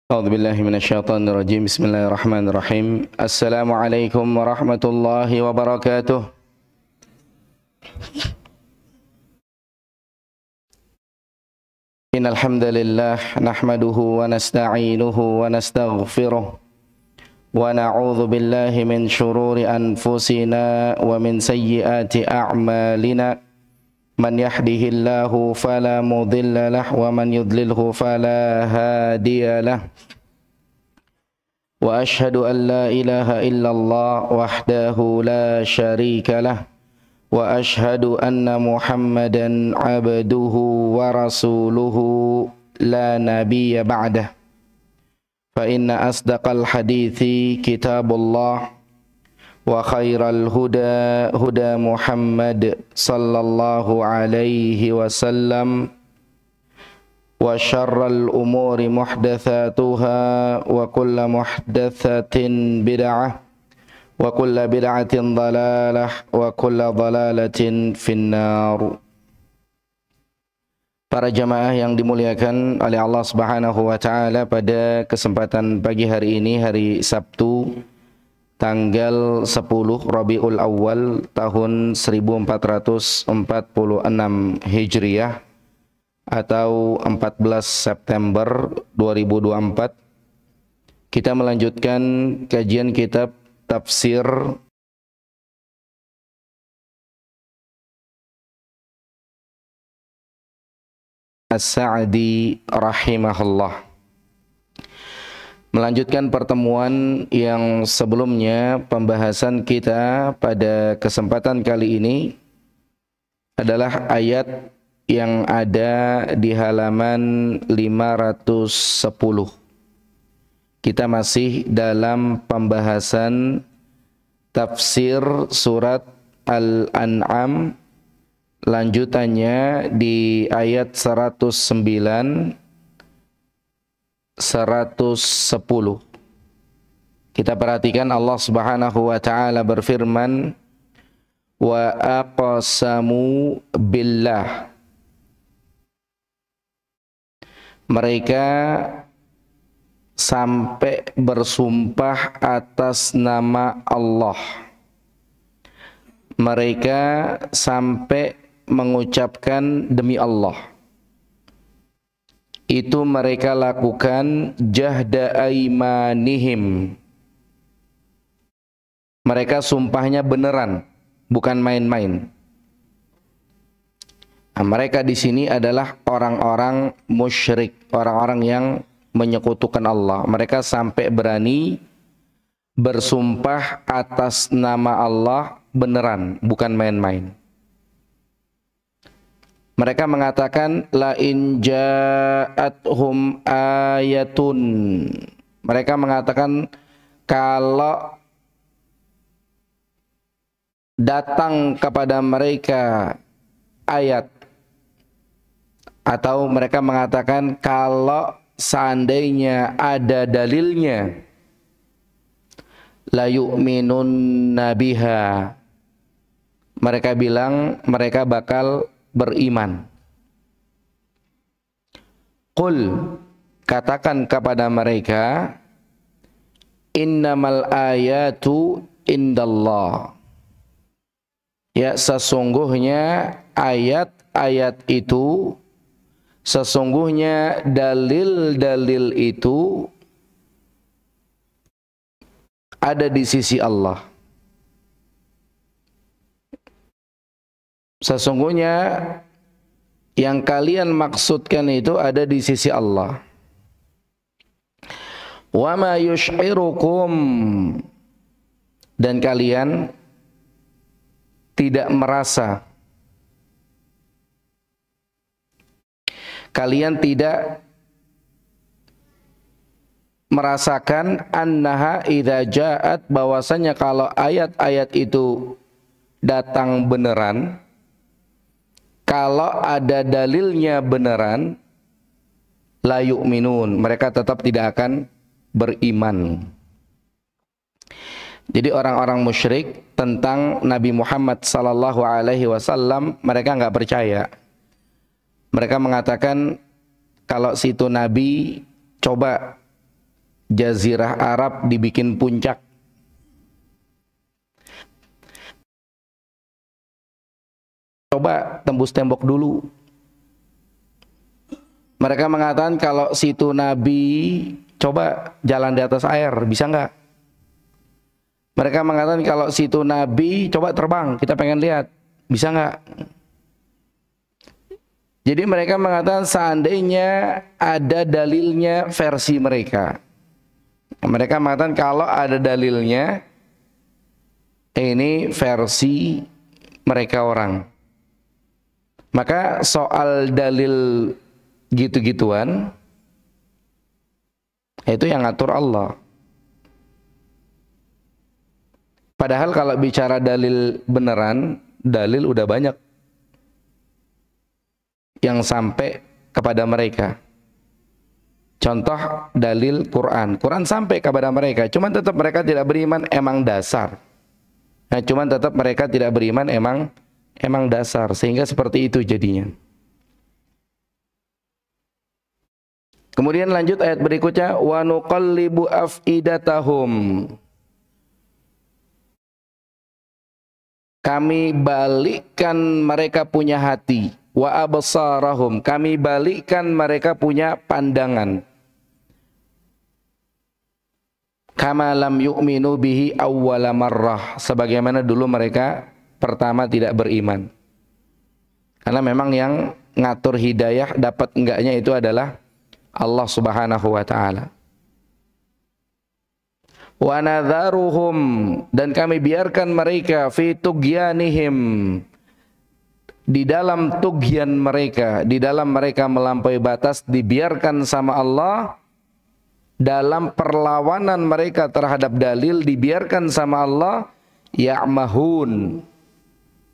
أعوذ بالله من الشيطان الرجيم. بسم الله الرحمن الرحيم. السلام عليكم ورحمة الله وبركاته. إن الحمد لله نحمده ونستعينه ونستغفره ونعوذ بالله من شرور أنفسنا ومن سيئات أعمالنا. من يهده الله فلا مضل له ومن يضلله فلا هادي له. وأشهد أن لا إله إلا الله وحده لا شريك له وأشهد أن محمدا عبده ورسوله لا نبي بعده. فإن أصدق الحديث كتاب الله وخير الهدى هدى محمد صلى الله عليه وسلم وشر الأمور محدثاتها وكل محدثة بدعة وكل بدعة ضلالة وكل ضلالة في النار. Para jamaah yang dimuliakan oleh Allah Subhanahu wa taala, pada kesempatan pagi hari ini, hari Sabtu tanggal 10 Rabiul Awal tahun 1446 Hijriah atau 14 September 2024, kita melanjutkan kajian kitab tafsir As-Sa'di rahimahullah. Melanjutkan pertemuan yang sebelumnya, pembahasan kita pada kesempatan kali ini adalah ayat yang ada di halaman 510. Kita masih dalam pembahasan tafsir surat Al-An'am, lanjutannya di ayat 109 110. Kita perhatikan Allah Subhanahu wa taala berfirman, wa aqsamu billah. Mereka sampai bersumpah atas nama Allah. Mereka sampai mengucapkan demi Allah. Itu mereka lakukan jahda aimanihim. Mereka sumpahnya beneran, bukan main-main. Nah, mereka di sini adalah orang-orang musyrik, orang-orang yang menyekutukan Allah. Mereka sampai berani bersumpah atas nama Allah beneran, bukan main-main. Mereka mengatakan la in ja'athum ayatun. Mereka mengatakan kalau datang kepada mereka ayat, atau mereka mengatakan kalau seandainya ada dalilnya, la yu'minunna biha. Mereka bilang mereka bakal beriman. Qul, katakan kepada mereka, innamal ayatu indallah. Ya, sesungguhnya ayat-ayat itu, sesungguhnya dalil-dalil itu ada di sisi Allah. Sesungguhnya yang kalian maksudkan itu ada di sisi Allah. Wa ma yush'irukum, dan kalian tidak merasa, kalian tidak merasakan annaha idza ja'at, bahwasanya kalau ayat-ayat itu datang beneran, kalau ada dalilnya beneran, la yu'minun, mereka tetap tidak akan beriman. Jadi orang-orang musyrik tentang Nabi Muhammad sallallahu alaihi wasallam, mereka nggak percaya. Mereka mengatakan kalau situ Nabi coba Jazirah Arab dibikin puncak. Coba tembus tembok dulu. Mereka mengatakan kalau situ Nabi, coba jalan di atas air, bisa nggak? Mereka mengatakan kalau situ Nabi, coba terbang, kita pengen lihat, bisa nggak? Jadi mereka mengatakan seandainya ada dalilnya versi mereka. Mereka mengatakan kalau ada dalilnya, ini versi mereka orang. Maka soal dalil gitu-gituan, itu yang ngatur Allah. Padahal kalau bicara dalil beneran, dalil udah banyak yang sampai kepada mereka. Contoh dalil Quran. Quran sampai kepada mereka, cuman tetap mereka tidak beriman, emang dasar. Nah, cuman tetap mereka tidak beriman, emang dasar, sehingga seperti itu jadinya. Kemudian lanjut ayat berikutnya, wa nuqallibu afidatahum. Kami balikkan mereka punya hati, wa absarahum, kami balikkan mereka punya pandangan. Kama lam yu'minu bihi awwala marrah, sebagaimana dulu mereka pertama tidak beriman. Karena memang yang ngatur hidayah dapat enggaknya itu adalah Allah Subhanahu wa taala. Wa nadharuhum, dan kami biarkan mereka fi tughyanihim, di dalam tughyan mereka, di dalam mereka melampaui batas, dibiarkan sama Allah. Dalam perlawanan mereka terhadap dalil, dibiarkan sama Allah. Ya'mahun,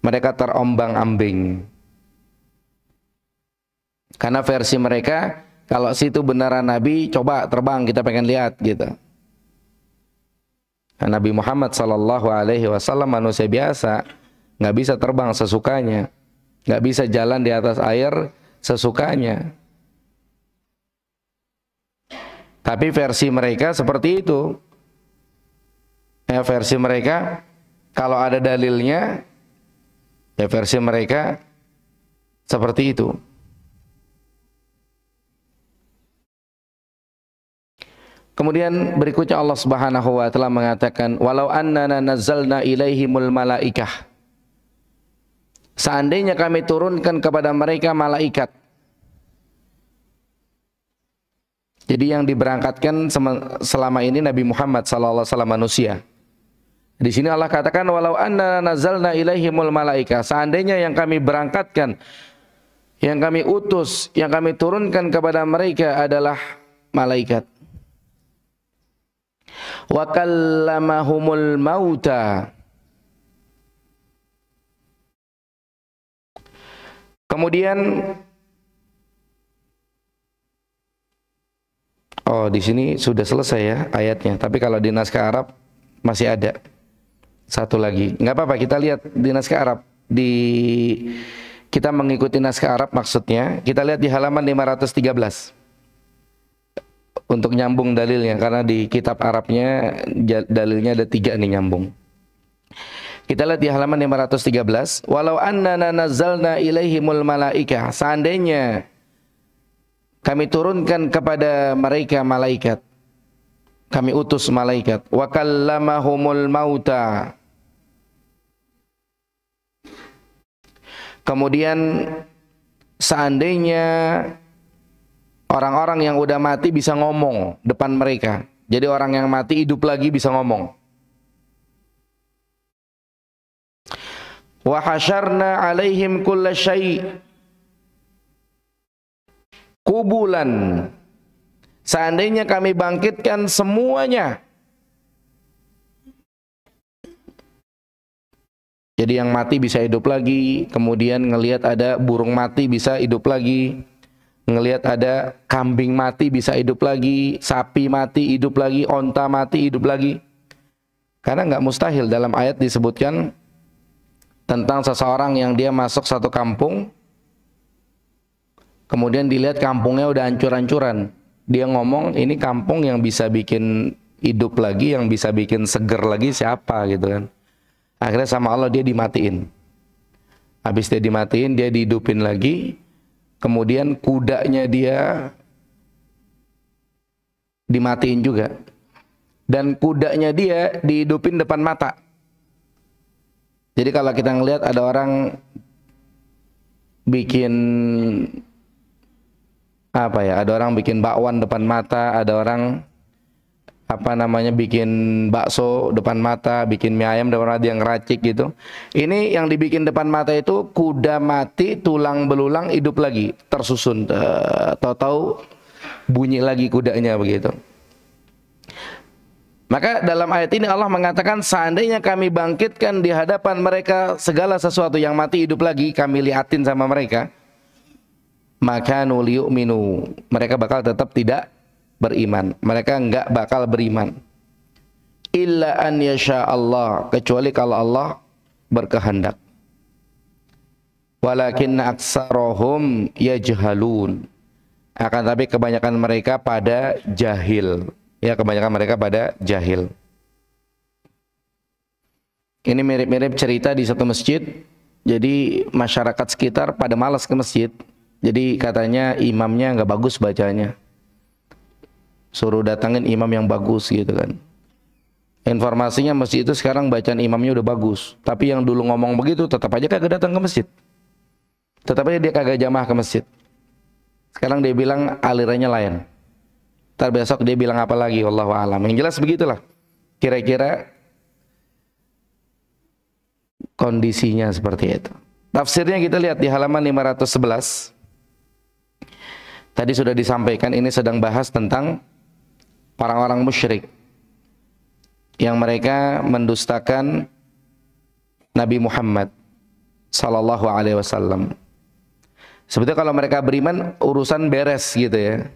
mereka terombang-ambing. Karena versi mereka, kalau situ beneran Nabi, coba terbang, kita pengen lihat gitu. Nabi Muhammad sallallahu alaihi wasallam manusia biasa, nggak bisa terbang sesukanya, nggak bisa jalan di atas air sesukanya. Tapi versi mereka seperti itu. Ya, versi mereka kalau ada dalilnya, ya versi mereka seperti itu. Kemudian berikutnya Allah Subhanahu wa taala mengatakan, walau annana nazzalna ilaihimul malaikah, seandainya kami turunkan kepada mereka malaikat. Jadi yang diberangkatkan selama ini Nabi Muhammad sallallahu alaihi wasallam manusia. Di sini Allah katakan walau annana nazzalna ilaihimul malaikah, seandainya yang kami berangkatkan, yang kami utus, yang kami turunkan kepada mereka adalah malaikat. Wa kallamahumul mauta, kemudian di sini sudah selesai ya ayatnya, tapi kalau di naskah Arab masih ada satu lagi. Nggak apa-apa, kita lihat di naskah Arab, kita mengikuti naskah Arab maksudnya. Kita lihat di halaman 513 untuk nyambung dalilnya, karena di kitab Arabnya dalilnya ada 3 nih nyambung. Kita lihat di halaman 513, walau annana nazzalna ilaihimul malaikah, seandainya kami turunkan kepada mereka malaikat, kami utus malaikat, wa kallamahumul mauta, kemudian seandainya orang-orang yang udah mati bisa ngomong depan mereka. Jadi orang yang mati hidup lagi bisa ngomong. Wa hasyarna alaihim kulla syai' kubulan, seandainya kami bangkitkan semuanya. Jadi yang mati bisa hidup lagi, kemudian ngelihat ada burung mati bisa hidup lagi, ngelihat ada kambing mati bisa hidup lagi, sapi mati hidup lagi, onta mati hidup lagi. Karena nggak mustahil, dalam ayat disebutkan tentang seseorang yang dia masuk satu kampung, kemudian dilihat kampungnya udah hancur-hancuran, dia ngomong ini kampung yang bisa bikin hidup lagi, yang bisa bikin seger lagi siapa gitu kan. Akhirnya sama Allah dia dimatiin. Habis dia dimatiin, dia dihidupin lagi. Kemudian kudanya dia dimatiin juga. Dan kudanya dia dihidupin depan mata. Jadi kalau kita ngelihat ada orang bikin apa ya? Ada orang bikin bakwan depan mata, ada orang bikin bakso depan mata, bikin mie ayam depan mata yang ngeracik gitu. Ini yang dibikin depan mata itu kuda mati, tulang belulang hidup lagi, tersusun. Tahu-tahu bunyi lagi kudanya begitu. Maka dalam ayat ini Allah mengatakan seandainya kami bangkitkan di hadapan mereka segala sesuatu yang mati hidup lagi, kami liatin sama mereka, maka liyu'minu, mereka bakal tetap tidak beriman. Mereka enggak bakal beriman. Illa an yasha Allah, kecuali kalau Allah berkehendak. Walakinna aksarahum yajhalun. Akan tapi kebanyakan mereka pada jahil. Ya, kebanyakan mereka pada jahil. Ini mirip-mirip cerita di satu masjid. Jadi masyarakat sekitar pada malas ke masjid. Jadi katanya imamnya nggak bagus bacanya. Suruh datangin imam yang bagus gitu kan. Informasinya masjid itu sekarang bacaan imamnya udah bagus. Tapi yang dulu ngomong begitu tetap aja kagak datang ke masjid. Tetap aja dia kagak jamaah ke masjid. Sekarang dia bilang alirannya lain. Ntar besok dia bilang apa lagi, wallahu a'lam. Yang jelas begitulah kira-kira kondisinya seperti itu. Tafsirnya kita lihat di halaman 511. Tadi sudah disampaikan, ini sedang bahas tentang orang-orang musyrik yang mereka mendustakan Nabi Muhammad sallallahu alaihi wasallam. Sebetulnya kalau mereka beriman urusan beres gitu ya.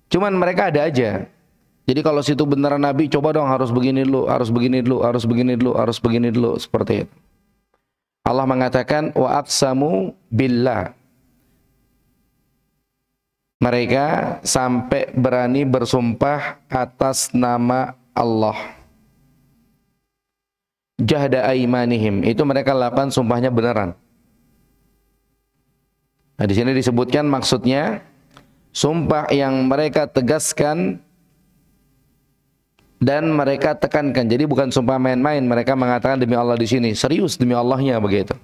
Cuman mereka ada aja. Jadi kalau situ beneran Nabi, coba dong harus begini dulu, harus begini dulu, harus begini dulu, harus begini dulu, seperti itu. Allah mengatakan wa aqsamu billah. Mereka sampai berani bersumpah atas nama Allah. Jahda aimanihim, itu mereka lakukan sumpahnya beneran. Nah, di sini disebutkan maksudnya sumpah yang mereka tegaskan dan mereka tekankan. Jadi bukan sumpah main-main. Mereka mengatakan demi Allah di sini, serius demi Allahnya begitu.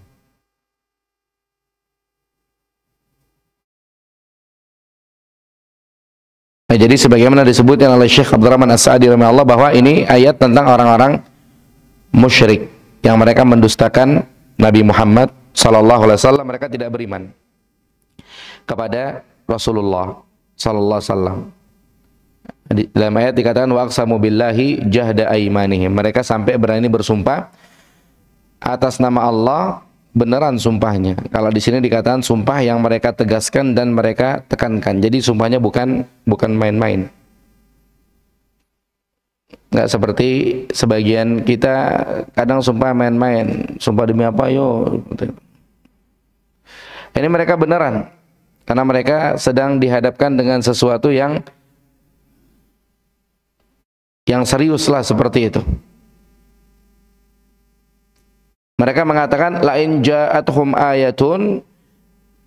Nah, jadi sebagaimana disebutkan oleh Syekh Abdurrahman As-Sa'di rahimahullah bahwa ini ayat tentang orang-orang musyrik yang mereka mendustakan Nabi Muhammad sallallahu alaihi wasallam. Mereka tidak beriman kepada Rasulullah sallallahu alaihi wasallam. Dalam ayat dikatakan wa aqsamu billahi jahda aimanihim. Mereka sampai berani bersumpah atas nama Allah, beneran sumpahnya. Kalau di sini dikatakan sumpah yang mereka tegaskan dan mereka tekankan. Jadi sumpahnya bukan main-main. Enggak seperti sebagian kita kadang sumpah main-main. Sumpah demi apa yo? Ini mereka beneran. Karena mereka sedang dihadapkan dengan sesuatu yang serius lah seperti itu. Mereka mengatakan lain ja'atuhum ayatun,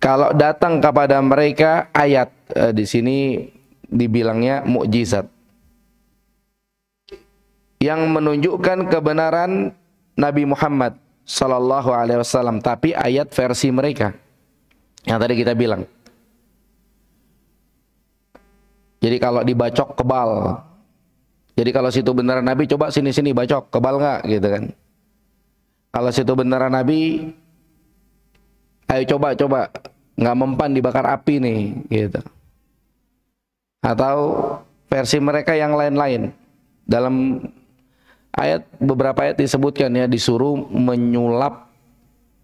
kalau datang kepada mereka ayat, di sini dibilangnya mukjizat, yang menunjukkan kebenaran Nabi Muhammad sallallahu alaihi wasallam, tapi ayat versi mereka yang tadi kita bilang. Jadi kalau dibacok kebal. Jadi kalau situ beneran Nabi, coba sini bacok, kebal nggak gitu kan. Kalau situ beneran Nabi, ayo coba nggak mempan dibakar api nih gitu. Atau versi mereka yang lain-lain. Dalam ayat, beberapa ayat disebutkan ya, disuruh menyulap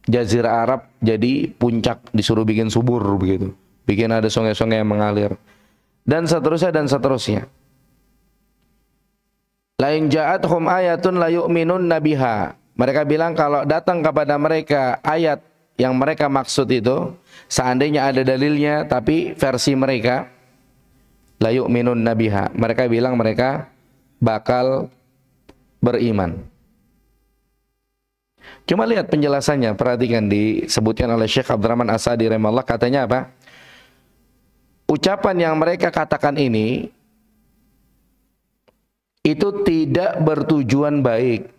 Jazirah Arab jadi puncak, disuruh bikin subur begitu, bikin ada sungai-sungai yang mengalir. Dan seterusnya dan seterusnya. Lain ja'atuhum ayatun la yu'minun nabiha. Mereka bilang kalau datang kepada mereka ayat yang mereka maksud itu, seandainya ada dalilnya tapi versi mereka, la yu'minun nabiha. Mereka bilang mereka bakal beriman. Cuma lihat penjelasannya, perhatikan disebutkan oleh Syekh Abdurrahman As-Sa'di rahimahullah, katanya apa? Ucapan yang mereka katakan ini itu tidak bertujuan baik.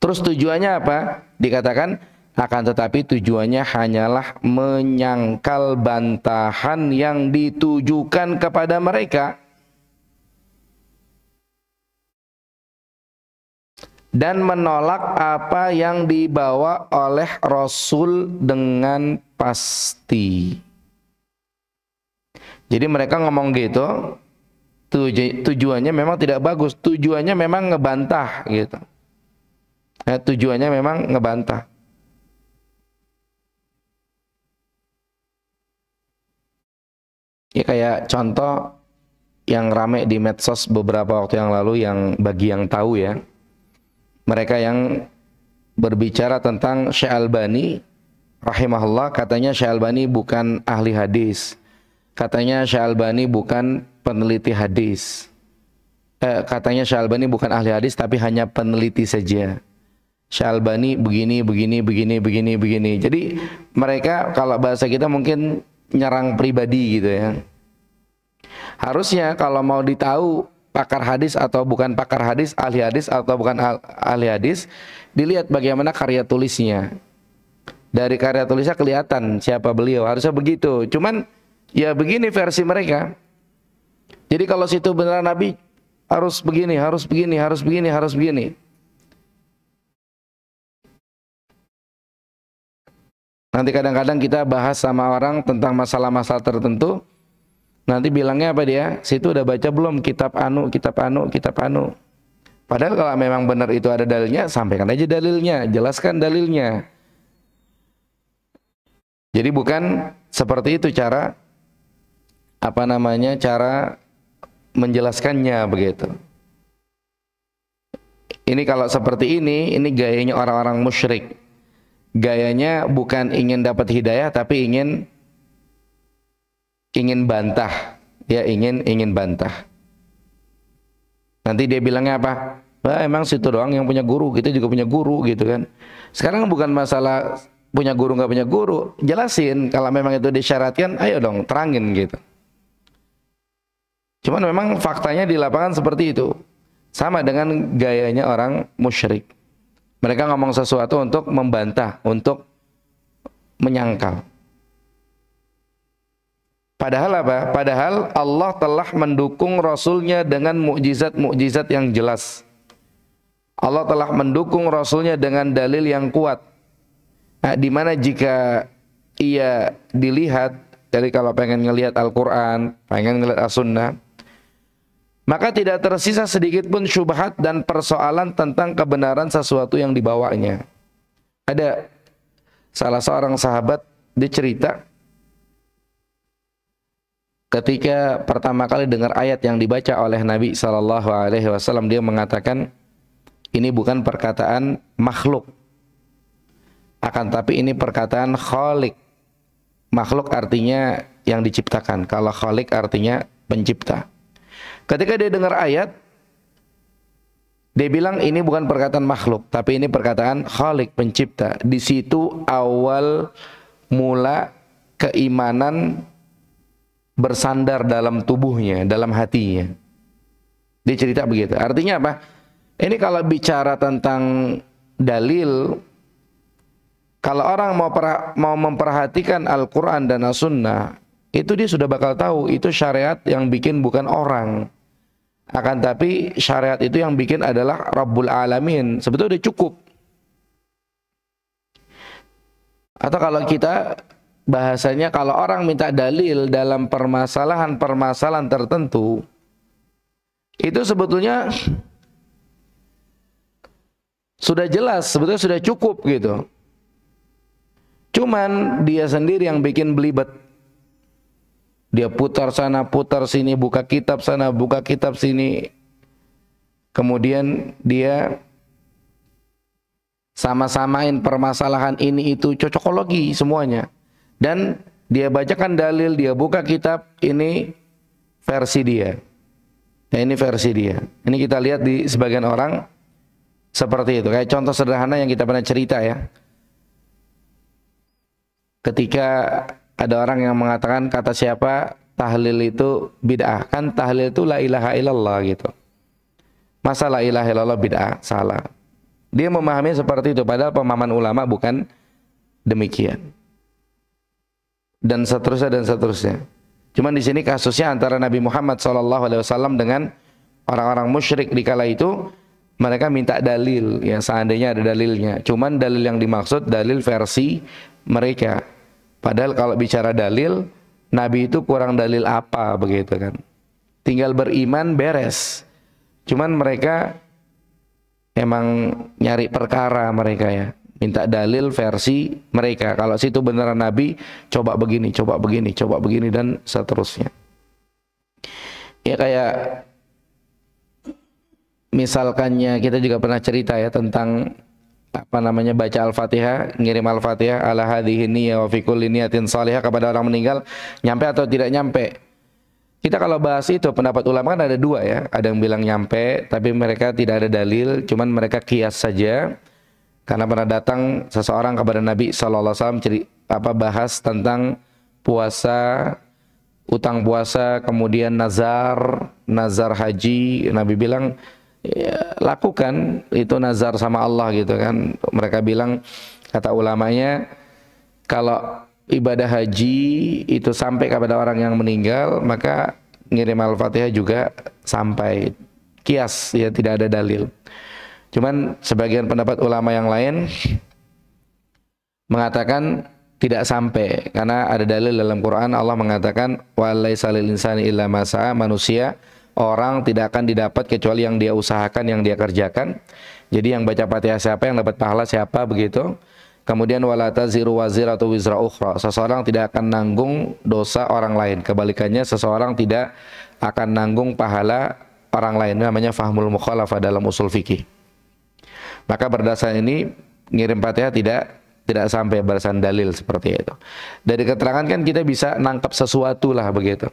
Terus tujuannya apa? Dikatakan akan tetapi tujuannya hanyalah menyangkal bantahan yang ditujukan kepada mereka dan menolak apa yang dibawa oleh Rasul dengan pasti. Jadi mereka ngomong gitu, tujuannya memang tidak bagus, tujuannya memang ngebantah gitu. Tujuannya memang ngebantah. Ya kayak contoh yang rame di medsos beberapa waktu yang lalu, yang bagi yang tahu ya, mereka yang berbicara tentang Syekh Albani rahimahullah, katanya Syekh Albani bukan ahli hadis, katanya Syekh Albani bukan peneliti hadis, katanya Syekh Albani bukan ahli hadis tapi hanya peneliti saja. Syekh Albani begini. Jadi mereka kalau bahasa kita mungkin nyerang pribadi gitu ya. Harusnya kalau mau ditahu pakar hadis atau bukan pakar hadis, ahli hadis atau bukan ahli hadis, dilihat bagaimana karya tulisnya. Dari karya tulisnya kelihatan siapa beliau, harusnya begitu. Cuman ya begini versi mereka. Jadi kalau situ beneran Nabi harus begini, harus begini, harus begini, harus begini. Nanti kadang-kadang kita bahas sama orang tentang masalah-masalah tertentu, nanti bilangnya apa dia? Situ udah baca belum kitab anu. Padahal kalau memang benar itu ada dalilnya, sampaikan aja dalilnya, jelaskan dalilnya. Jadi bukan seperti itu cara cara menjelaskannya begitu. Ini kalau seperti ini gayanya orang-orang musyrik. Gayanya bukan ingin dapat hidayah tapi ingin bantah, ya ingin bantah. Nanti dia bilangnya apa? Wah, emang situ doang yang punya guru, kita juga punya guru gitu kan. Sekarang bukan masalah punya guru nggak punya guru, jelasin kalau memang itu disyaratkan, ayo dong terangin gitu. Cuman memang faktanya di lapangan seperti itu. Sama dengan gayanya orang musyrik. Mereka ngomong sesuatu untuk membantah, untuk menyangkal. Padahal apa? Padahal Allah telah mendukung Rasulnya dengan mukjizat-mukjizat yang jelas. Allah telah mendukung Rasulnya dengan dalil yang kuat. Nah, dimana jika ia dilihat, dari kalau pengen ngelihat Al-Quran, pengen ngelihat As-Sunnah, maka tidak tersisa sedikit pun syubhat dan persoalan tentang kebenaran sesuatu yang dibawanya. Ada salah seorang sahabat, dia cerita ketika pertama kali dengar ayat yang dibaca oleh Nabi SAW, dia mengatakan ini bukan perkataan makhluk, akan tapi ini perkataan khalik. Makhluk artinya yang diciptakan, kalau khalik artinya pencipta. Ketika dia dengar ayat, dia bilang ini bukan perkataan makhluk, tapi ini perkataan khalik, pencipta. Di situ awal mula keimanan bersandar dalam tubuhnya, dalam hatinya. Dia cerita begitu. Artinya apa? Ini kalau bicara tentang dalil, kalau orang mau memperhatikan Al-Quran dan As-Sunnah, itu dia sudah bakal tahu itu syariat yang bikin bukan orang. Akan tapi syariat itu yang bikin adalah Rabbul Alamin. Sebetulnya udah cukup. Atau kalau kita bahasanya, kalau orang minta dalil dalam permasalahan tertentu, itu sebetulnya sudah jelas, sebetulnya sudah cukup gitu. Cuman dia sendiri yang bikin belibet. Dia putar sana, putar sini, buka kitab sana, buka kitab sini. Kemudian dia sama-samain permasalahan ini itu, cocokologi semuanya. Dan dia bacakan dalil, dia buka kitab, ini versi dia. Nah, ini versi dia. Ini kita lihat di sebagian orang seperti itu. Kayak contoh sederhana yang kita pernah cerita ya. Ketika ada orang yang mengatakan kata siapa tahlil itu bid'ah. Kan tahlil itu la ilaha illallah gitu. Masa la ilaha illallah bid'ah? Salah. Dia memahami seperti itu, padahal pemahaman ulama bukan demikian. Dan seterusnya dan seterusnya. Cuman di sini kasusnya antara Nabi Muhammad SAW dengan orang-orang musyrik di kala itu, mereka minta dalil, ya seandainya ada dalilnya. Cuman dalil yang dimaksud dalil versi mereka. Padahal kalau bicara dalil, Nabi itu kurang dalil apa begitu kan? Tinggal beriman beres. Cuman mereka emang nyari perkara mereka ya. Minta dalil versi mereka. Kalau situ beneran Nabi, coba begini, coba begini, coba begini, dan seterusnya. Ya kayak misalkannya kita juga pernah cerita ya tentang apa namanya baca Al-Fatihah, ngirim Al-Fatihah ala hadhihi niyyah wa fi kulli niyatin salihah kepada orang meninggal, nyampe atau tidak nyampe. Kita kalau bahas itu pendapat ulama kan ada dua ya. Ada yang bilang nyampe, tapi mereka tidak ada dalil, cuman mereka kias saja. Karena pernah datang seseorang kepada Nabi SAW bahas tentang puasa, utang puasa, kemudian nazar haji. Nabi bilang ya, lakukan itu nazar sama Allah gitu kan. Mereka bilang, kata ulamanya, kalau ibadah haji itu sampai kepada orang yang meninggal, maka ngirim Al-Fatihah juga sampai. Kias ya, tidak ada dalil. Cuman sebagian pendapat ulama yang lain mengatakan tidak sampai, karena ada dalil dalam Quran. Allah mengatakan walaisa lil insani illa ma sa'a, manusia orang tidak akan didapat kecuali yang dia usahakan, yang dia kerjakan. Jadi yang baca Fatihah siapa, yang dapat pahala siapa, begitu. Kemudian wala taziru waziratu wizra ukhra, seseorang tidak akan nanggung dosa orang lain. Kebalikannya, seseorang tidak akan nanggung pahala orang lain. Ini namanya fahmul mukhalafah dalam usul fikih. Maka berdasarkan ini ngirim Fatihah tidak sampai berdasarkan dalil seperti itu. Dari keterangan kan kita bisa nangkap sesuatu lah begitu.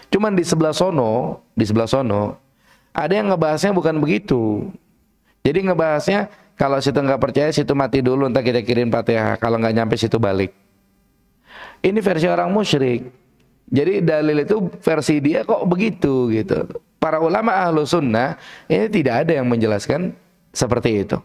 Cuman di sebelah sono ada yang ngebahasnya bukan begitu. Jadi ngebahasnya kalau situ nggak percaya, situ mati dulu, entar kita kirim Fatihah. Kalau nggak nyampe situ balik. Ini versi orang musyrik. Jadi dalil itu versi dia kok begitu gitu. Para ulama ahlu sunnah ini tidak ada yang menjelaskan seperti itu.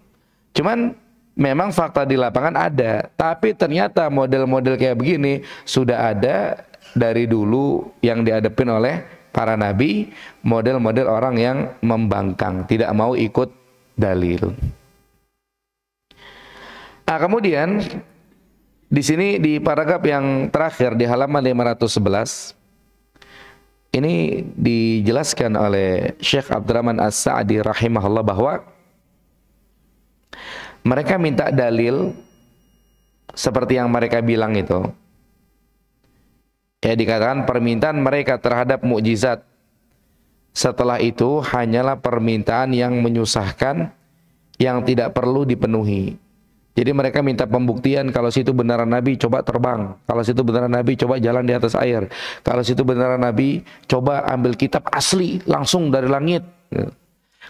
Cuman memang fakta di lapangan ada. Tapi ternyata model-model kayak begini sudah ada dari dulu yang dihadapin oleh para nabi. Model-model orang yang membangkang, tidak mau ikut dalil. Nah, kemudian di sini di paragraf yang terakhir di halaman 511 ini dijelaskan oleh Syekh Abdurrahman As-Sa'di rahimahullah bahwa mereka minta dalil seperti yang mereka bilang itu. Ya, dikatakan permintaan mereka terhadap mukjizat setelah itu hanyalah permintaan yang menyusahkan, yang tidak perlu dipenuhi. Jadi mereka minta pembuktian kalau situ benaran Nabi, coba terbang. Kalau situ benaran Nabi, coba jalan di atas air. Kalau situ benaran Nabi, coba ambil kitab asli langsung dari langit.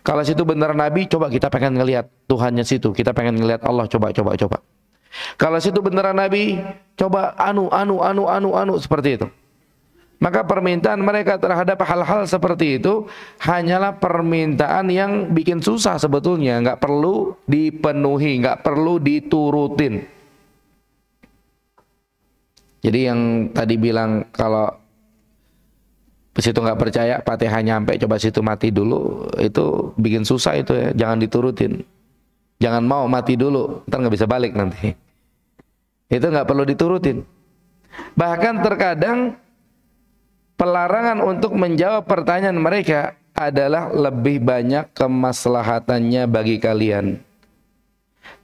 Kalau situ benaran Nabi, coba kita pengen ngelihat Tuhannya situ, kita pengen ngelihat Allah, coba. Kalau situ benaran Nabi, coba anu seperti itu. Maka permintaan mereka terhadap hal-hal seperti itu hanyalah permintaan yang bikin susah sebetulnya, nggak perlu dipenuhi, nggak perlu diturutin. Jadi yang tadi bilang kalau situ nggak percaya, Fatihah nyampe, coba situ mati dulu, itu bikin susah itu ya, jangan diturutin. Jangan mau mati dulu, ntar nggak bisa balik nanti. Itu nggak perlu diturutin. Bahkan terkadang pelarangan untuk menjawab pertanyaan mereka adalah lebih banyak kemaslahatannya bagi kalian.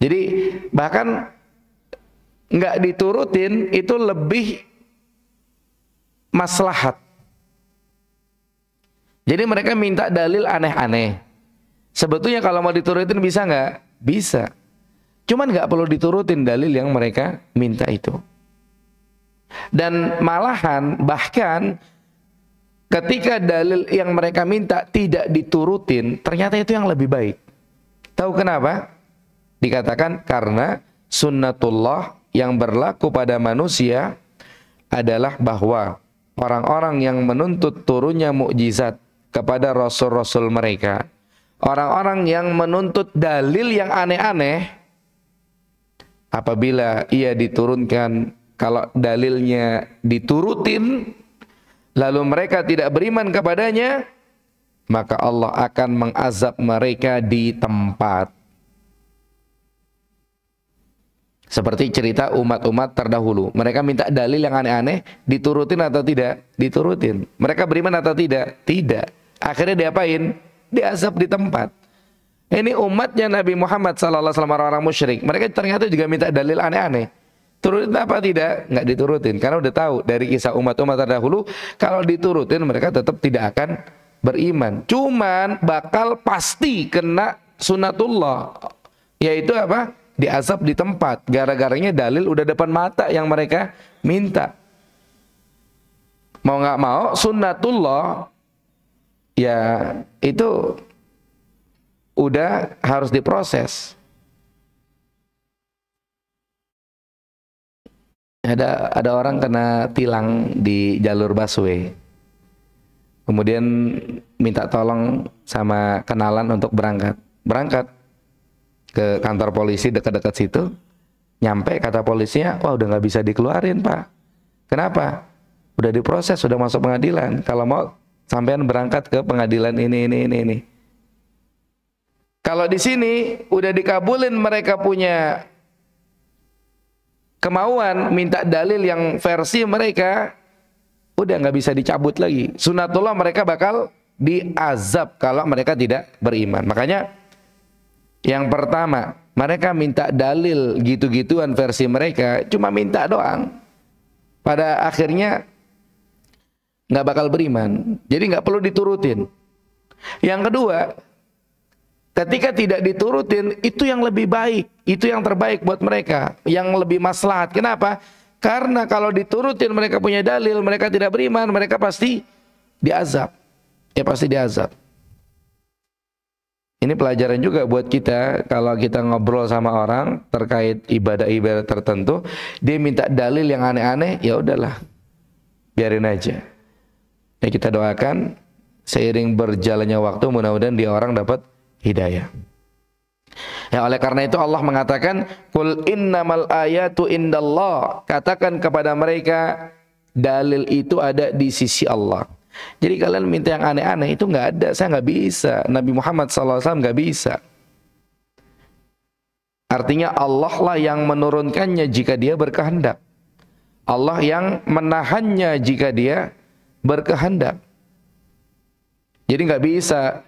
Jadi bahkan nggak diturutin itu lebih maslahat. Jadi mereka minta dalil aneh-aneh. Sebetulnya kalau mau diturutin bisa nggak? Bisa. Cuman nggak perlu diturutin dalil yang mereka minta itu. Dan malahan bahkan ketika dalil yang mereka minta tidak diturutin, ternyata itu yang lebih baik. Tahu kenapa? Dikatakan karena sunnatullah yang berlaku pada manusia adalah bahwa orang-orang yang menuntut turunnya mukjizat kepada rasul-rasul mereka, orang-orang yang menuntut dalil yang aneh-aneh, apabila ia diturunkan, kalau dalilnya diturutin, lalu mereka tidak beriman kepadanya, maka Allah akan mengazab mereka di tempat. Seperti cerita umat-umat terdahulu. Mereka minta dalil yang aneh-aneh, diturutin atau tidak? Diturutin. Mereka beriman atau tidak? Tidak. Akhirnya diapain? Diazab di tempat. Ini umatnya Nabi Muhammad SAW, orang-orang musyrik. Mereka ternyata juga minta dalil aneh-aneh. Turutin apa tidak? Nggak diturutin. Karena udah tahu dari kisah umat-umat terdahulu, kalau diturutin mereka tetap tidak akan beriman. Cuman bakal pasti kena sunatullah. Yaitu apa? Diazab di tempat. Gara-garanya dalil udah depan mata yang mereka minta. Mau nggak mau sunnatullah ya itu udah harus diproses. Ada orang kena tilang di jalur busway. Kemudian minta tolong sama kenalan untuk berangkat. Berangkat ke kantor polisi dekat-dekat situ. Nyampe kata polisinya, wah udah nggak bisa dikeluarin pak. Kenapa? Udah diproses, sudah masuk pengadilan. Kalau mau sampean berangkat ke pengadilan ini. Kalau di sini udah dikabulin, mereka punya kemauan minta dalil yang versi mereka, udah nggak bisa dicabut lagi. Sunatullah mereka bakal diazab kalau mereka tidak beriman. Makanya yang pertama, mereka minta dalil gitu-gituan versi mereka, cuma minta doang. Pada akhirnya nggak bakal beriman. Jadi nggak perlu diturutin. Yang kedua, ketika tidak diturutin, itu yang lebih baik, itu yang terbaik buat mereka, yang lebih maslahat. Kenapa? Karena kalau diturutin mereka punya dalil, mereka tidak beriman, mereka pasti diazab. Ya pasti diazab. Ini pelajaran juga buat kita, kalau kita ngobrol sama orang terkait ibadah-ibadah tertentu, dia minta dalil yang aneh-aneh, ya udahlah, biarin aja. Ya kita doakan, seiring berjalannya waktu, mudah-mudahan dia orang dapat hidayah. Ya oleh karena itu Allah mengatakan, Qul innamal ayatu indallah. Katakan kepada mereka, dalil itu ada di sisi Allah. Jadi kalian minta yang aneh-aneh itu nggak ada, saya nggak bisa. Nabi Muhammad SAW nggak bisa. Artinya Allah lah yang menurunkannya jika dia berkehendak. Allah yang menahannya jika dia berkehendak. Jadi nggak bisa.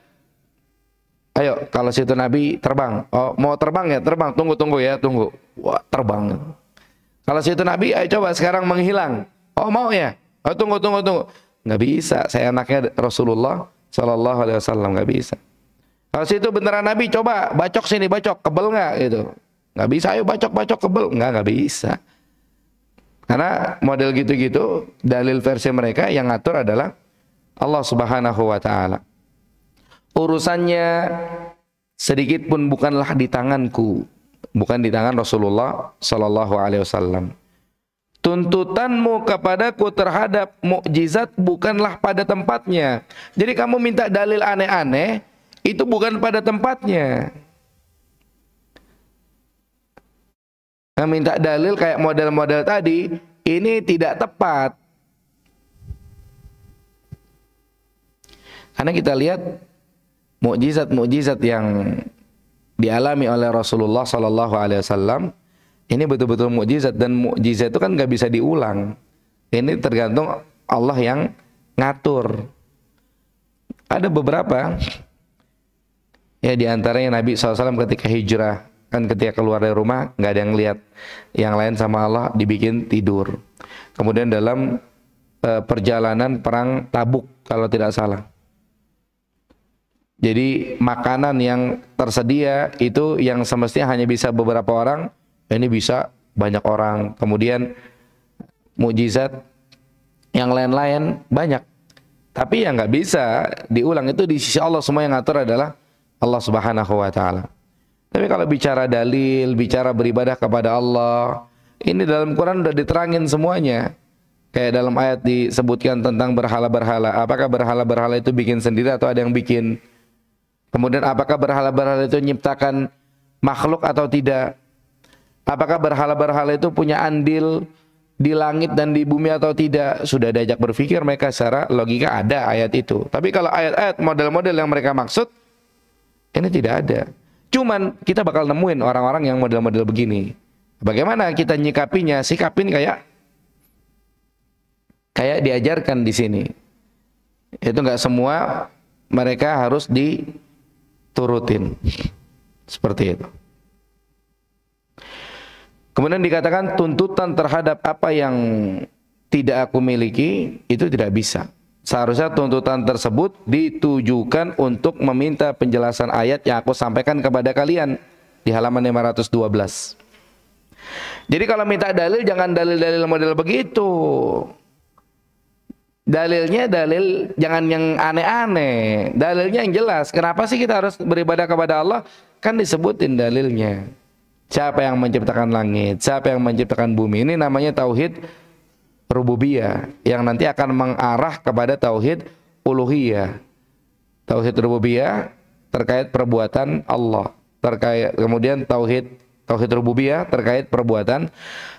Ayo, kalau situ Nabi terbang. Oh, mau terbang ya? Terbang. Tunggu ya, tunggu. Wah, terbang. Kalau situ Nabi, ayo coba sekarang menghilang. Oh, mau ya? Oh, tunggu. Nggak bisa. Saya anaknya Rasulullah Sallallahu Alaihi Wasallam, nggak bisa. Kalau situ beneran Nabi, coba bacok sini, bacok. Kebel nggak? Gitu. Nggak bisa. Ayo bacok kebel. Nggak bisa. Karena model gitu-gitu, dalil versi mereka yang ngatur adalah Allah Subhanahu Wa Taala. Urusannya sedikit pun bukanlah di tanganku, bukan di tangan Rasulullah Sallallahu Alaihi Wasallam. Tuntutanmu kepadaku terhadap mukjizat bukanlah pada tempatnya. Jadi kamu minta dalil aneh-aneh, itu bukan pada tempatnya. Kamu minta dalil kayak model-model tadi, ini tidak tepat. Karena kita lihat mukjizat-mukjizat yang dialami oleh Rasulullah Sallallahu Alaihi Wasallam, ini betul-betul mukjizat, dan mukjizat itu kan nggak bisa diulang. Ini tergantung Allah yang ngatur. Ada beberapa, ya diantaranya Nabi SAW ketika hijrah, kan ketika keluar dari rumah nggak ada yang lihat, yang lain sama Allah dibikin tidur. Kemudian dalam perjalanan perang Tabuk kalau tidak salah. Jadi makanan yang tersedia itu yang semestinya hanya bisa beberapa orang, ini bisa banyak orang. Kemudian mukjizat, yang lain-lain banyak. Tapi yang nggak bisa diulang itu di sisi Allah, semua yang ngatur adalah Allah Subhanahu wa taala. Tapi kalau bicara dalil, bicara beribadah kepada Allah, ini dalam Quran udah diterangin semuanya. Kayak dalam ayat disebutkan tentang berhala-berhala. Apakah berhala-berhala itu bikin sendiri atau ada yang bikin? Kemudian apakah berhala-berhala itu menciptakan makhluk atau tidak? Apakah berhala-berhala itu punya andil di langit dan di bumi atau tidak? Sudah diajak berpikir mereka secara logika, ada ayat itu. Tapi kalau ayat-ayat model-model yang mereka maksud, ini tidak ada. Cuman kita bakal nemuin orang-orang yang model-model begini. Bagaimana kita nyikapinya? Sikapin kayak diajarkan di sini. Itu enggak semua mereka harus diturutin. Seperti itu. Kemudian dikatakan tuntutan terhadap apa yang tidak aku miliki itu tidak bisa. Seharusnya tuntutan tersebut ditujukan untuk meminta penjelasan ayat yang aku sampaikan kepada kalian di halaman 512. Jadi kalau minta dalil jangan dalil-dalil model begitu. Dalilnya dalil jangan yang aneh-aneh. Dalilnya yang jelas. Kenapa sih kita harus beribadah kepada Allah? Kan disebutin dalilnya. Siapa yang menciptakan langit? Siapa yang menciptakan bumi? Ini namanya tauhid rububiyah yang nanti akan mengarah kepada tauhid uluhiyah. Tauhid rububiyah terkait perbuatan Allah. Kemudian tauhid rububiyah terkait perbuatan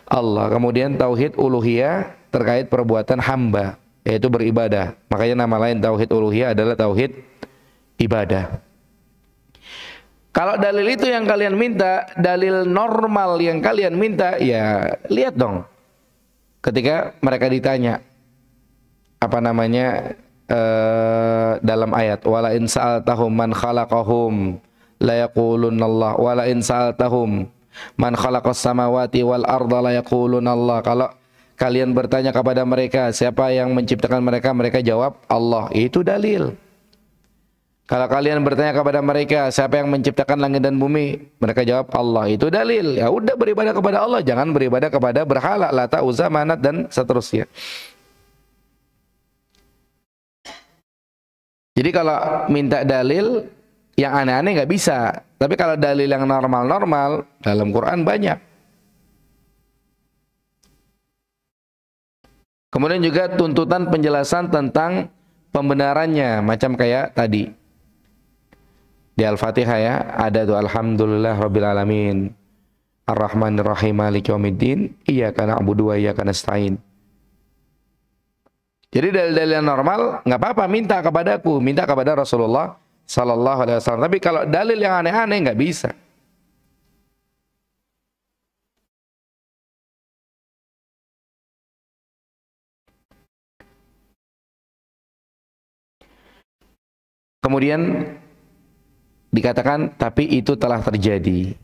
Allah. Kemudian tauhid uluhiyah terkait perbuatan hamba, yaitu beribadah. Makanya nama lain tauhid uluhiyah adalah tauhid ibadah. Kalau dalil itu yang kalian minta, dalil normal yang kalian minta, ya lihat dong. Ketika mereka ditanya dalam ayat wala in sa'altahum man khalaqahum la yaqulunallah wala in sa'altahum man khalaqas samawati wal arda la yaqulunallah. Kalau kalian bertanya kepada mereka siapa yang menciptakan mereka, mereka jawab Allah. Itu dalil. Kalau kalian bertanya kepada mereka siapa yang menciptakan langit dan bumi, mereka jawab Allah. Itu dalil. Ya udah, beribadah kepada Allah, jangan beribadah kepada berhala, Lata, Uzza, Manat dan seterusnya. Jadi kalau minta dalil yang aneh-aneh nggak bisa. Tapi kalau dalil yang normal-normal dalam Quran banyak. Kemudian juga tuntutan penjelasan tentang pembenarannya, macam kayak tadi. Di Al-Fatihah ya, ada tuh alhamdulillah rabbil alamin arrahmanir rahim maliki yaumiddin iyyaka na'budu wa iyyaka nasta'in. Jadi dalil-dalil yang normal nggak apa-apa, minta kepadaku, minta kepada Rasulullah sallallahu alaihi wasallam. Tapi kalau dalil yang aneh-aneh nggak bisa. Kemudian dikatakan tapi itu telah terjadi.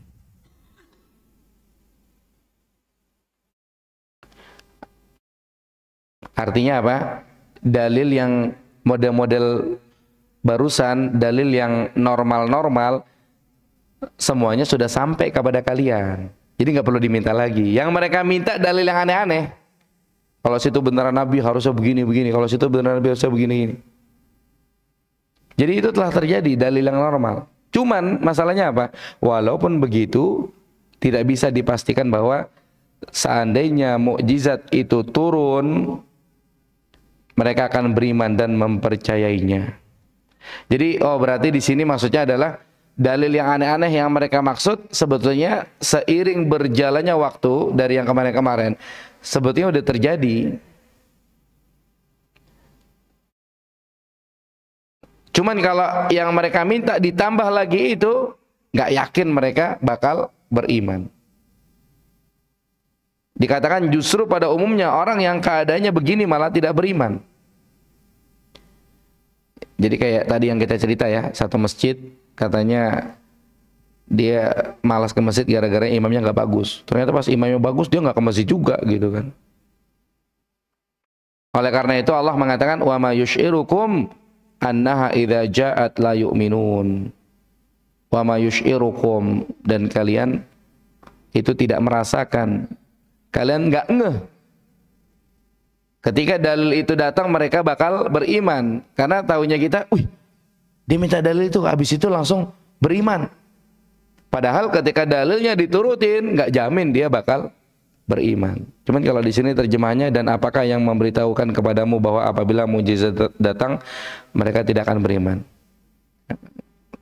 Artinya apa? Dalil yang model-model barusan, dalil yang normal-normal semuanya sudah sampai kepada kalian. Jadi nggak perlu diminta lagi. Yang mereka minta dalil yang aneh-aneh. Kalau situ beneran Nabi harusnya begini-begini, kalau situ beneran Nabi harusnya begini. Jadi itu telah terjadi, dalil yang normal. Cuman masalahnya apa? Walaupun begitu, tidak bisa dipastikan bahwa seandainya mukjizat itu turun, mereka akan beriman dan mempercayainya. Jadi, berarti di sini maksudnya adalah dalil yang aneh-aneh yang mereka maksud sebetulnya seiring berjalannya waktu dari yang kemarin-kemarin, sebetulnya udah terjadi. Cuman kalau yang mereka minta ditambah lagi itu, nggak yakin mereka bakal beriman. Dikatakan justru pada umumnya orang yang keadaannya begini malah tidak beriman. Jadi kayak tadi yang kita cerita ya, satu masjid katanya dia malas ke masjid gara-gara imamnya nggak bagus. Ternyata pas imamnya bagus dia nggak ke masjid juga gitu kan. Oleh karena itu Allah mengatakan wa ma yusy'irukum annaha idza ja'at la yu'minun. Wa ma yusy'irukum, dan kalian itu tidak merasakan, kalian enggak ngeh Ketika dalil itu datang mereka bakal beriman. Karena tahunya kita, wih, dia minta dalil itu, habis itu langsung beriman. Padahal ketika dalilnya diturutin, nggak jamin dia bakal beriman. Cuman kalau di sini terjemahnya, dan apakah yang memberitahukan kepadamu bahwa apabila mujizat datang, mereka tidak akan beriman.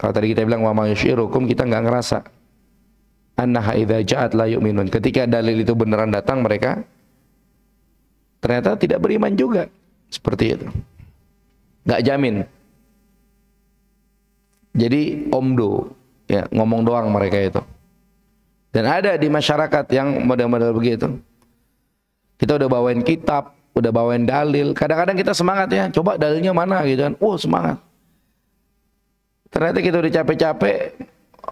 Kalau tadi kita bilang wa ma yusyirukum, kita nggak ngerasa. Annaha idza ja'at la yu'minun. Ketika dalil itu beneran datang, mereka ternyata tidak beriman juga. Seperti itu. Nggak jamin. Jadi omdo, ya, ngomong doang mereka itu. Dan ada di masyarakat yang model-model begitu. Kita udah bawain kitab, udah bawain dalil. Kadang-kadang kita semangat ya, coba dalilnya mana gitu kan. Semangat. Ternyata kita udah capek-capek,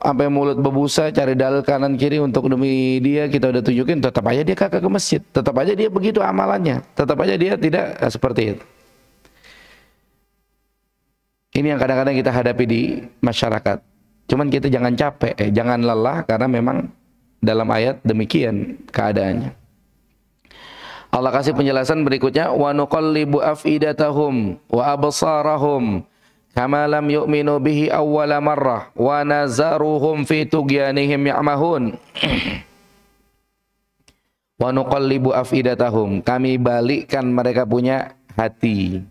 sampai mulut berbusa cari dalil kanan kiri untuk demi dia, kita udah tunjukin, tetap aja dia kagak ke masjid. Tetap aja dia begitu amalannya. Tetap aja dia tidak seperti itu. Ini yang kadang-kadang kita hadapi di masyarakat. Cuman kita jangan capek, jangan lelah, karena memang dalam ayat demikian keadaannya. Allah kasih penjelasan berikutnya, wa nuqallibu afidatahum wa absarahum kama lam yu'minu bihi awwala marrah wa nazaruhum fi tughyanihim ya'mahun. Wa nuqallibu afidatahum, kami balikkan mereka punya hati.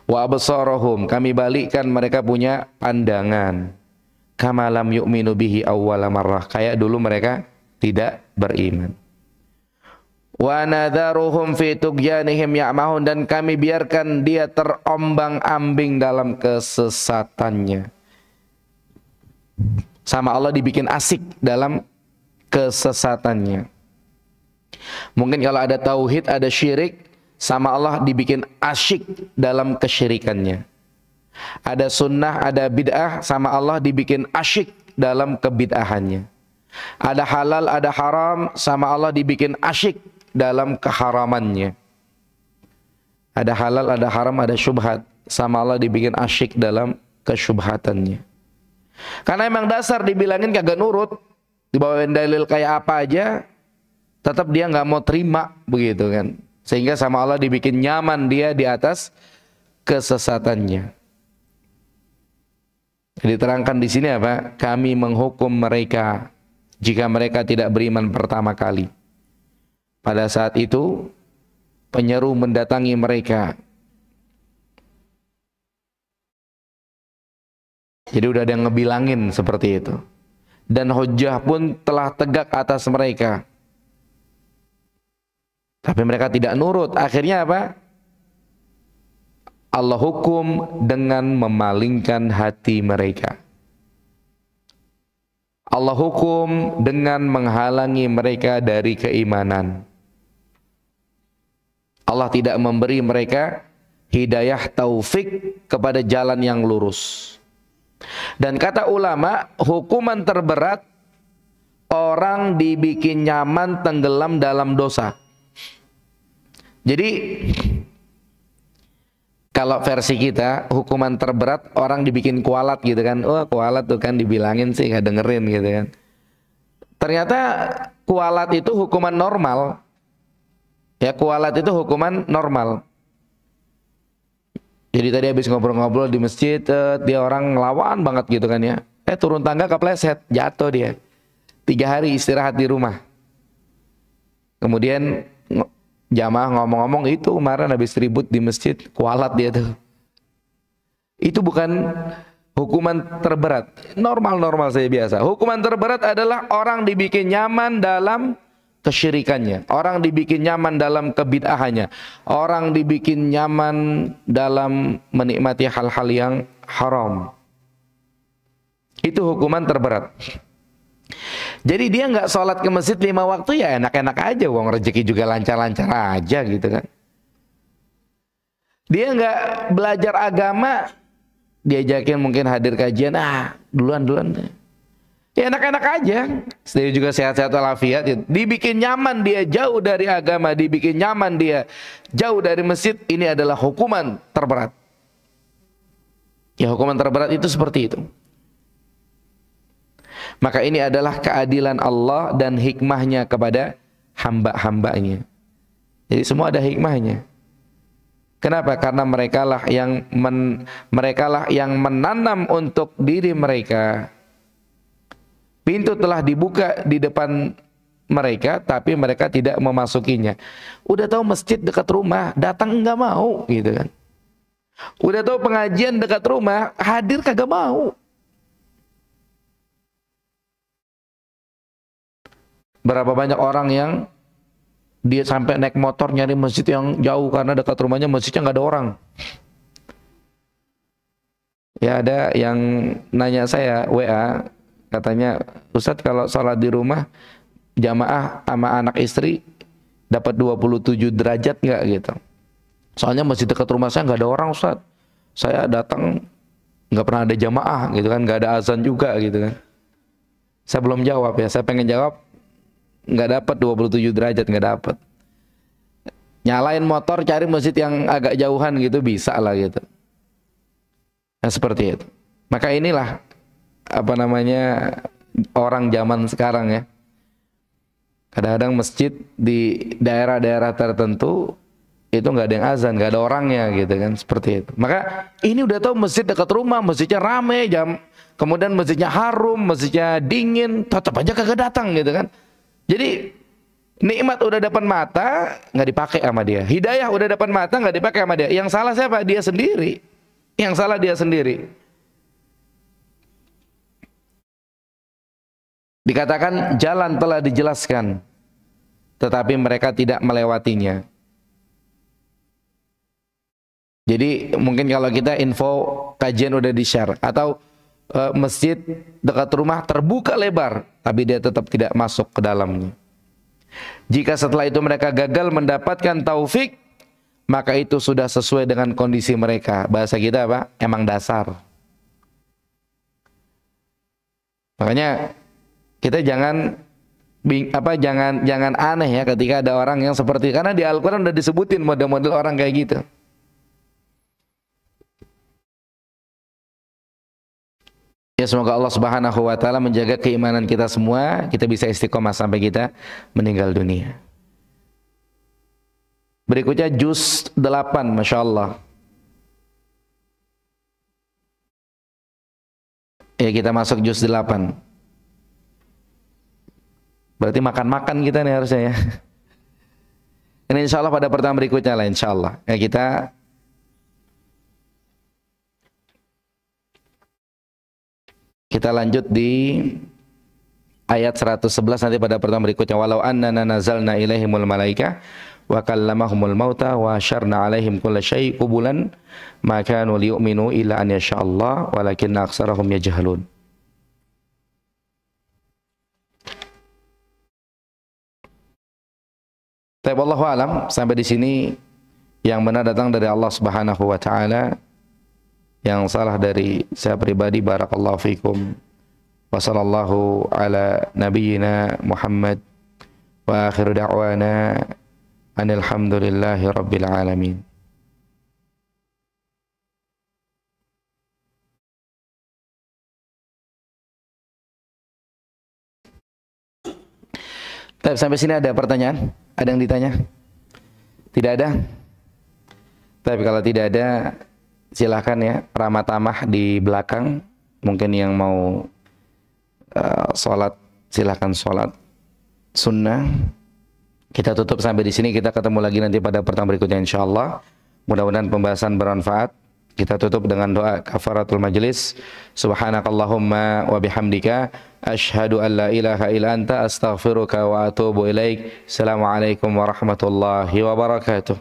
Wa absarahum, kami balikkan mereka punya pandangan. Kama lam yu'minu bihi awwala marrah, kayak dulu mereka tidak beriman. Wa nadharuhum fi tughyanihim ya'mahun, dan kami biarkan dia terombang-ambing dalam kesesatannya. Sama Allah dibikin asik dalam kesesatannya. Mungkin kalau ada tauhid, ada syirik, sama Allah dibikin asyik dalam kesyirikannya. Ada sunnah, ada bid'ah, sama Allah dibikin asyik dalam kebid'ahannya. Ada halal, ada haram, sama Allah dibikin asyik dalam keharamannya. Ada halal, ada haram, ada syubhat, sama Allah dibikin asyik dalam kesyubhatannya. Karena emang dasar dibilangin kagak nurut, dibawain dalil kayak apa aja, tetap dia nggak mau terima, begitu kan. Sehingga sama Allah dibikin nyaman dia di atas kesesatannya. Diterangkan di sini apa? Kami menghukum mereka jika mereka tidak beriman pertama kali. Pada saat itu penyeru mendatangi mereka. Jadi udah ada yang ngebilangin seperti itu. Dan hujjah pun telah tegak atas mereka. Tapi mereka tidak nurut. Akhirnya apa? Allah hukum dengan memalingkan hati mereka. Allah hukum dengan menghalangi mereka dari keimanan. Allah tidak memberi mereka hidayah taufik kepada jalan yang lurus. Dan kata ulama, hukuman terberat orang dibikin nyaman tenggelam dalam dosa. Jadi kalau versi kita, hukuman terberat orang dibikin kualat gitu kan. Kualat tuh kan dibilangin sih nggak dengerin gitu kan. Ternyata kualat itu hukuman normal. Ya, kualat itu hukuman normal. Jadi tadi habis ngobrol-ngobrol di masjid, dia orang ngelawan banget gitu kan ya. Turun tangga kepleset, jatuh dia. 3 hari istirahat di rumah. Kemudian jamaah ngomong-ngomong, itu kemarin habis ribut di masjid, kualat dia tuh. Itu bukan hukuman terberat. Normal-normal saja biasa. Hukuman terberat adalah orang dibikin nyaman dalam kesyirikannya. Orang dibikin nyaman dalam kebid'ahannya. Orang dibikin nyaman dalam menikmati hal-hal yang haram. Itu hukuman terberat. Jadi dia nggak sholat ke masjid 5 waktu, ya enak-enak aja, uang rezeki juga lancar-lancar aja gitu kan. Dia nggak belajar agama, diajakin mungkin hadir kajian, duluan. Ya enak-enak aja, sendiri juga sehat-sehat walafiat. Dibikin nyaman dia jauh dari agama, dibikin nyaman dia jauh dari masjid. Ini adalah hukuman terberat. Ya, hukuman terberat itu seperti itu. Maka ini adalah keadilan Allah dan hikmahnya kepada hamba-hambanya. Jadi semua ada hikmahnya. Kenapa? Karena merekalah yang menanam untuk diri mereka. Pintu telah dibuka di depan mereka, tapi mereka tidak memasukinya. Udah tahu masjid dekat rumah, datang enggak mau, gitu kan. Udah tahu pengajian dekat rumah, hadir kagak mau. Berapa banyak orang yang dia sampai naik motor nyari masjid yang jauh karena dekat rumahnya masjidnya nggak ada orang. Ya ada yang nanya saya WA, katanya Ustadz kalau sholat di rumah jamaah sama anak istri dapat 27 derajat nggak gitu. Soalnya masjid dekat rumah saya nggak ada orang Ustadz. Saya datang nggak pernah ada jamaah gitu kan, nggak ada azan juga gitu kan. Saya belum jawab ya, saya pengen jawab. Nggak dapat 27 derajat, nggak dapat. Nyalain motor cari masjid yang agak jauhan gitu bisa lah gitu. Nah seperti itu. Maka inilah apa namanya orang zaman sekarang ya. Kadang-kadang masjid di daerah-daerah tertentu itu nggak ada yang azan, nggak ada orangnya gitu kan, seperti itu. Maka ini udah tahu masjid dekat rumah, masjidnya rame, kemudian masjidnya harum, masjidnya dingin, tetap aja kagak datang gitu kan. Jadi nikmat udah depan mata nggak dipakai sama dia, hidayah udah depan mata nggak dipakai sama dia. Yang salah siapa? Dia sendiri. Yang salah dia sendiri. Dikatakan jalan telah dijelaskan, tetapi mereka tidak melewatinya. Jadi mungkin kalau kita info kajian udah di-share atau masjid dekat rumah terbuka lebar, tapi dia tetap tidak masuk ke dalamnya. Jika setelah itu mereka gagal mendapatkan taufik, maka itu sudah sesuai dengan kondisi mereka. Bahasa kita apa? Emang dasar. Makanya kita jangan aneh ya ketika ada orang yang seperti, karena di Al-Quran udah disebutin model-model orang kayak gitu. Ya semoga Allah Subhanahu wa taala menjaga keimanan kita semua, kita bisa istiqomah sampai kita meninggal dunia. Berikutnya juz 8, Masya Allah. Ya kita masuk juz 8. Berarti makan-makan kita nih harusnya ya. Ini insya Allah pada pertemuan berikutnya lah insya Allah. Ya kita lanjut di ayat 111 nanti pada pertemuan berikutnya. Walau annana nazalna ilaihimul malaika wa kallamahumul mauta wa syarna alaihim kulla syai' qubulan ma kanu liyu'minu illa an yasha'allah walakinna aksarahum yajhalun. Tapi wallahu alam, sampai di sini yang benar datang dari Allah Subhanahu wa taala, yang salah dari saya pribadi. Barakallahu fikum. Wa sallallahu ala nabiyyina Muhammad wa akhiru da'wana anil hamdulillahi rabbil alamin. Sampai sini ada pertanyaan? Ada yang ditanya? Tidak ada? Tapi kalau tidak ada, silahkan ya, ramah tamah di belakang. Mungkin yang mau sholat, silahkan sholat sunnah. Kita tutup sampai di sini. Kita ketemu lagi nanti pada pertemuan berikutnya insyaallah. Mudah-mudahan pembahasan bermanfaat. Kita tutup dengan doa kafaratul majlis. Subhanakallahumma wa bihamdika asyhadu an la ilaha illa anta astaghfiruka wa atubu ilaik. Assalamualaikum warahmatullahi wabarakatuh.